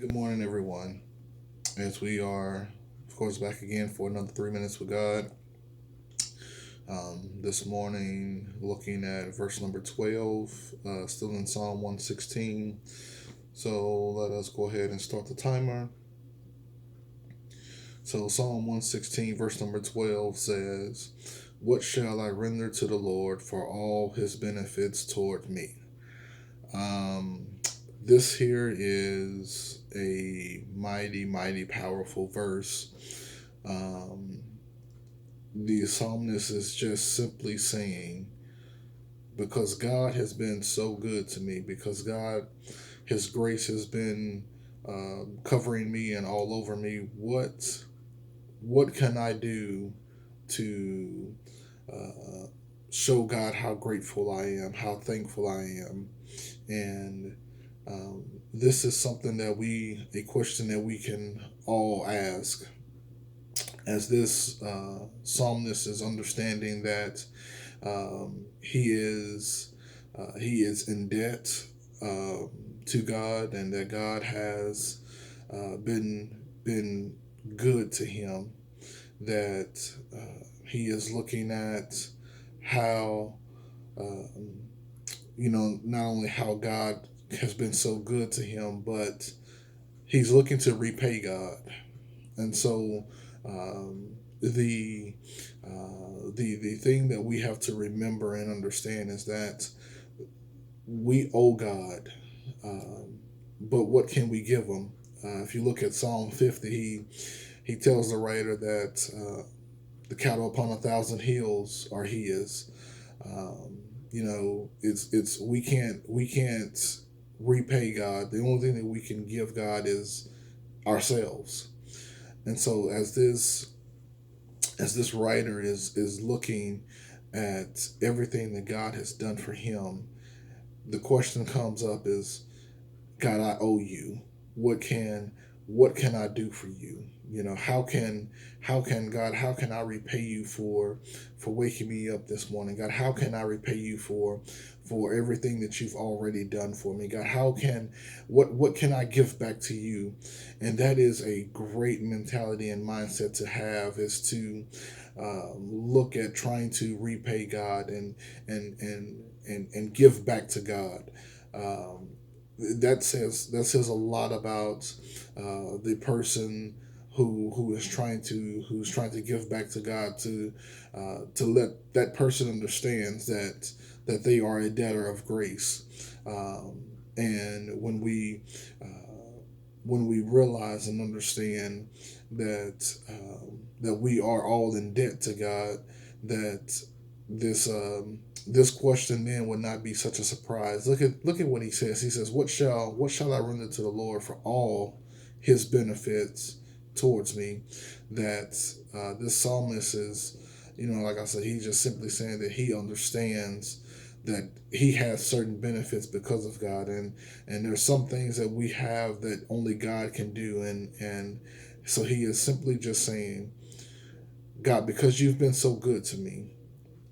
Good morning, everyone. As we are, of course, back again for another 3 minutes with God. This morning, looking at verse number 12, still in Psalm 116. So let us go ahead and start the timer. So, Psalm 116, verse number 12 says, "What shall I render to the Lord for all his benefits toward me?" Um, this here is a mighty, mighty powerful verse. Um, the psalmist is just simply saying, because God has been so good to me, because His grace has been covering me and all over me, what can I do to uh, show God how grateful I am, how thankful I am? And this is something a question that we can all ask, as this psalmist is understanding that he is in debt um, to God, and that God has been good to him. That he is looking at how not only how God has been so good to him, but he's looking to repay God. And so the the thing that we have to remember and understand is that we owe God, um, but what can we give him? If you look at Psalm 50, he tells the writer that the cattle upon 1,000 hills are his. Um, it's we can't repay God. The only thing that we can give God is ourselves. And so as this writer is looking at everything that God has done for him, the question comes up is, God, I owe you. What can what can I do for you? How can God, how can I repay you for waking me up this morning? God, how can I repay you for everything that you've already done for me? God, what can I give back to you? And that is a great mentality and mindset to have, is to look at trying to repay God and give back to God. Um, that says a lot about the person who's trying to give back to God, to let that person understands that they are a debtor of grace. And when we realize and understand that we are all in debt to God, that this question then would not be such a surprise. Look at what he says. He says, "What shall I render to the Lord for all His benefits towards me?" That this psalmist is, like I said, he's just simply saying that he understands that he has certain benefits because of God, and there's some things that we have that only God can do, and so he is simply just saying, God, because you've been so good to me,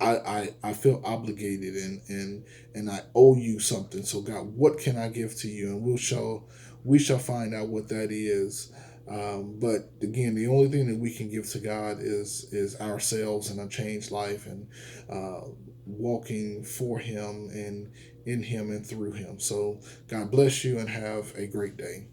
I feel obligated, and I owe you something. So God, what can I give to you? And we shall find out what that is. But again, the only thing that we can give to God is ourselves and a changed life, and uh, walking for Him and in Him and through Him. So God bless you and have a great day.